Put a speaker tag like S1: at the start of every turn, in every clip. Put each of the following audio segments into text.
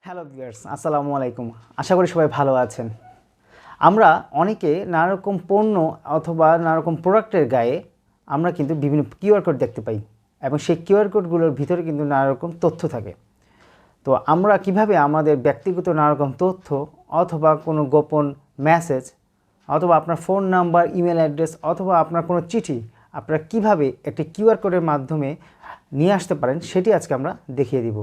S1: Hello viewers, আসসালামু আলাইকুম। আশা করি সবাই ভালো আছেন। আমরা অনেকে নানা রকম পণ্য অথবা নানা রকম প্রোডাক্টের গায়ে আমরা কিন্তু বিভিন্ন কিউআর কোড দেখতে পাই এবং সেই কিউআর কোডগুলোর ভিতরে কিন্তু নানা রকম তথ্য থাকে। তো আমরা কিভাবে আমাদের ব্যক্তিগত নানা রকম তথ্য অথবা কোনো গোপন মেসেজ অথবা আপনার ফোন নাম্বার, ইমেল অ্যাড্রেস অথবা আপনার কোনো চিঠি আপনারা কিভাবে একটি কিউআর কোডের মাধ্যমে নিয়ে আসতে পারেন সেটি আজকে আমরা দেখিয়ে দিব।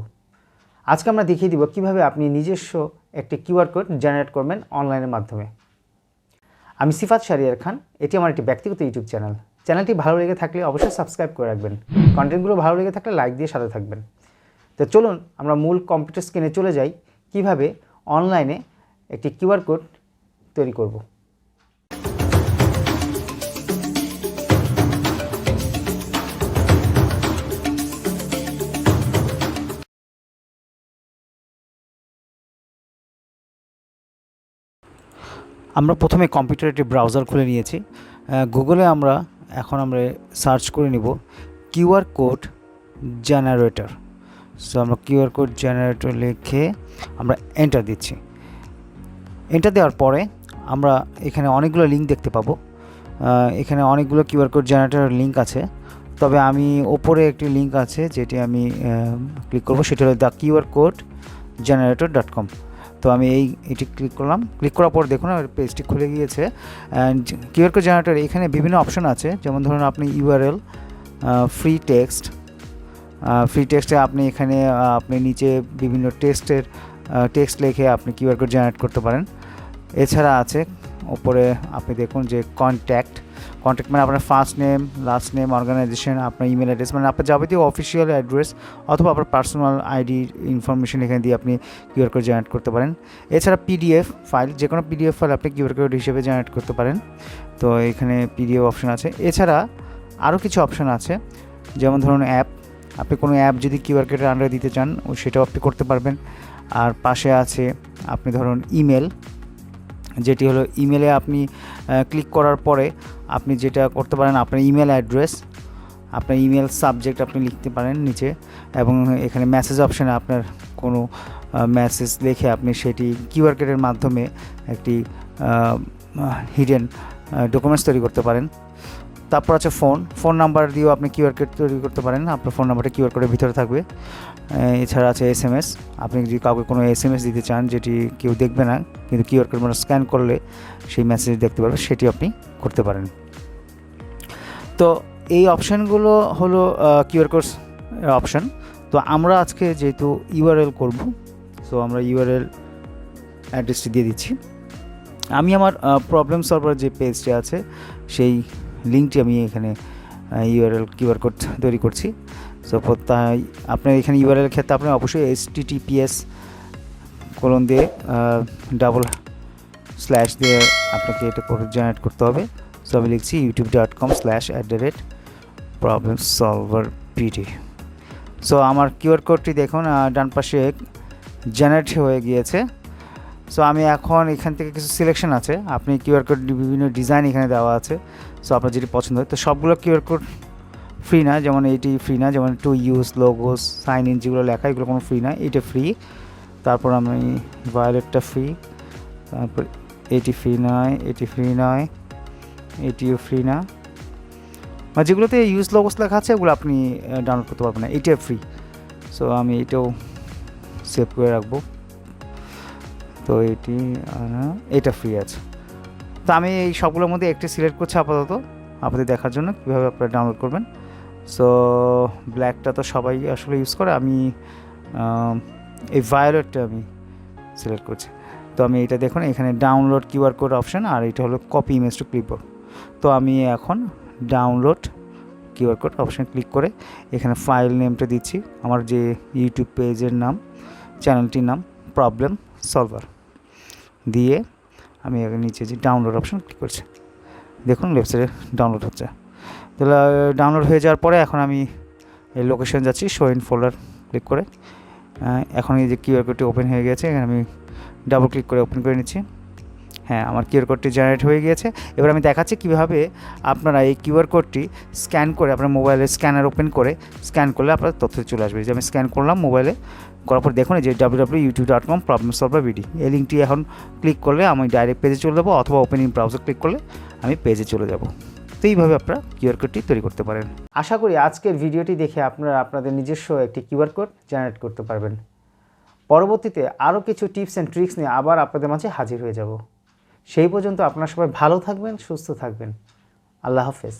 S1: আজকে আমরা দেখিয়ে দিব কিভাবে আপনি নিজস্ব একটি কিউআর কোড জেনারেট করবেন অনলাইনের মাধ্যমে। আমি সিফাত শাহরিয়ার খান, এটি আমার একটি ব্যক্তিগত ইউটিউব চ্যানেল। চ্যানেলটি ভালো লেগে থাকলে অবশ্যই সাবস্ক্রাইব করে রাখবেন। কন্টেন্টগুলো ভালো লেগে থাকলে লাইক দিয়ে সাথে থাকবেন। তো চলুন আমরা মূল কম্পিউটার স্ক্রিনে চলে যাই কিভাবে অনলাইনে একটি কিউআর কোড তৈরি করব। আমরা প্রথমে কম্পিউটারে একটি ব্রাউজার খুলে নিয়েছি। গুগলে আমরা সার্চ করে নিব কিউআর কোড জেনারেটর। সো আমরা কিউআর কোড জেনারেটর লিখে আমরা এন্টার দিচ্ছি। এন্টার দেওয়ার পরে আমরা এখানে অনেকগুলো লিঙ্ক দেখতে পাবো। এখানে অনেকগুলো কিউআর কোড জেনারেটরের লিঙ্ক আছে, তবে আমি ওপরে একটি লিঙ্ক আছে যেটি আমি ক্লিক করব, সেটা হলো theqrcodgenerator.com। তো আমি এটি ক্লিক করলাম। ক্লিক করার পর দেখুন আমার পেজটি খুলে গিয়েছে। অ্যান্ড কিউআর কোড জেনারেটর এখানে বিভিন্ন অপশন আছে, যেমন ধরুন আপনি ইউআরএল, ফ্রি টেক্সটে আপনি এখানে আপনি নিচে বিভিন্ন টেক্সট লিখে আপনি কিউআর কোড জেনারেট করতে পারেন। এছাড়া আছে ওপরে আপনি দেখুন যে কন্ট্যাক্ট মানে আপনার first name, last name, organization, আপনার ইমেল অ্যাড্রেস, মানে আপনার যাবতীয় অফিসিয়াল অ্যাড্রেস অথবা আপনার পার্সোনাল আইডি ইনফরমেশন এখানে দিয়ে আপনি কিউআর কোড জেনারেট করতে পারেন। এছাড়া পিডিএফ ফাইল, যে কোনো পিডিএফ ফাইল আপনি কিউআর কোড হিসেবে জেনারেট করতে পারেন। তো এখানে পিডিএফ অপশন আছে। এছাড়া আরও কিছু অপশন আছে, যেমন ধরুন অ্যাপ, আপনি কোনো অ্যাপ যদি কিউআর কোডের আন্ডারে দিতে চান সেটাও আপনি করতে পারবেন। আর পাশে আছে আপনি ধরুন ইমেল, যেটি হলো ইমেলে আপনি ক্লিক করার পরে আপনি যেটা করতে পারেন আপনার ইমেল অ্যাড্রেস, আপনার ইমেল সাবজেক্ট আপনি লিখতে পারেন নিচে, এবং এখানে মেসেজ অপশানে আপনার কোনো মেসেজ লিখে আপনি সেটি কিউআর কোডের মাধ্যমে একটি হিডেন ডকুমেন্টস তৈরি করতে পারেন। তারপর আছে ফোন নাম্বার দিয়েও আপনি কিউআর কোড তৈরি করতে পারেন, আপনার ফোন নাম্বারটা কিউআর কোডের ভিতরে থাকবে। এছাড়া আছে এসএমএস, আপনি যদি কাউকে কোনো এসএমএস দিতে চান যেটি কেউ দেখবে না কিন্তু কিউআর কোড মানে স্ক্যান করলে সেই মেসেজ দেখতে পারবে, সেটি আপনি করতে পারেন। তো এই অপশানগুলো হলো কিউআর কোড অপশান। তো আমরা আজকে যেহেতু ইউআরএল করব, সো আমরা ইউআরএল অ্যাড্রেসটি দিয়ে দিচ্ছি। আমি আমার প্রবলেম সলভার যে পেজটি আছে সেই লিঙ্কটি আমি এখানে ইউআরএল কিউআর কোড তৈরি করছি। সো তাই আপনার এখানে ইউআরএল ক্ষেত্রে আপনার অবশ্যই https:// দিয়ে আপনাকে এটা করে জেনারেট করতে হবে। সো আমি লিখছি youtube.com/@problemsolverpd। সো আমার কিউআর কোডটি দেখুন ডান পাশে জেনারেট হয়ে গিয়েছে। সো আমি এখন এখান থেকে কিছু সিলেকশন আছে, আপনি কিউআর কোড বিভিন্ন ডিজাইন এখানে দেওয়া আছে। সো আপনার যেটি পছন্দ হয়, তো সবগুলো কিউআর কোড ফ্রি না, যেমন এইটি ফ্রি না, যেমন to use, logos, sign in যেগুলো লেখা এগুলো কোনো ফ্রি না, এটা ফ্রি। তারপর আমি ভায়োলেটটা ফ্রি, তারপর এটি ফ্রি নয়, এটিও ফ্রি না, বা যেগুলোতে ইউজ লোগোস লেখা আছে ওগুলো আপনি ডাউনলোড করতে পারবেন না, এটিও ফ্রি। সো আমি এটাও সেভ করে রাখবো। তো এটা ফ্রি আছে। তো আমি এই সবগুলোর মধ্যে একটি সিলেক্ট করছি আপাতত আপনাদের দেখার জন্য কীভাবে আপনারা ডাউনলোড করবেন। সো ব্ল্যাকটা তো সবাই আসলে ইউজ করে, আমি এই ভায়োলেটটা আমি সিলেক্ট করছি। তো আমি এটা দেখুন এখানে ডাউনলোড কিউআর কোড অপশান, আর এটা হলো কপি ইমেজ টু ক্লিপবোর্ড। তো আমি এখন download QR code option click করে এখানে ফাইল নেমটা দিচ্ছি, আমার যে ইউটিউব পেজের নাম, চ্যানেলটির নাম প্রবলেম সলভার দিয়ে আমি নিচে যে ডাউনলোড অপশান ক্লিক করছি। দেখুন ওয়েবসাইটে ডাউনলোড হচ্ছে। তাহলে ডাউনলোড হয়ে যাওয়ার পরে এখন আমি এই লোকেশন যাচ্ছি, শো ইন ফোল্ডার ক্লিক করে। এখন এই যে কিউআর কোডটি ওপেন হয়ে গেছে, এখানে আমি ডাবল ক্লিক করে ওপেন করে নিচ্ছি। হ্যাঁ, আমার কিউআর কোডটি জেনারেট হয়ে গিয়েছে। এবার আমি দেখাচ্ছি কীভাবে আপনারা এই কিউআর কোডটি স্ক্যান করে আপনার মোবাইলে স্ক্যানার ওপেন করে স্ক্যান করলে আপনার তথ্য চলে আসবে। যে আমি স্ক্যান করলাম মোবাইলে, করার পর দেখুন এই যে www.youtube.com/problem-solver-bd এই লিঙ্কটি এখন ক্লিক করলে আমি ডাইরেক্ট পেজে চলে যাবো, অথবা ওপেনিং ব্রাউজার ক্লিক করলে আমি পেজে চলে যাব। তো এইভাবে আপনারা কিউআর কোডটি তৈরি করতে পারেন। আশা করি আজকের ভিডিওটি দেখে আপনারা আপনাদের নিজস্ব একটি কিউআর কোড জেনারেট করতে পারবেন। পরবর্তীতে আরও কিছু টিপস অ্যান্ড ট্রিক্স নিয়ে আবার আপনাদের মাঝে হাজির হয়ে যাব। সেই পর্যন্ত আপনারা সবাই ভালো থাকবেন, সুস্থ থাকবেন। আল্লাহ হাফেজ।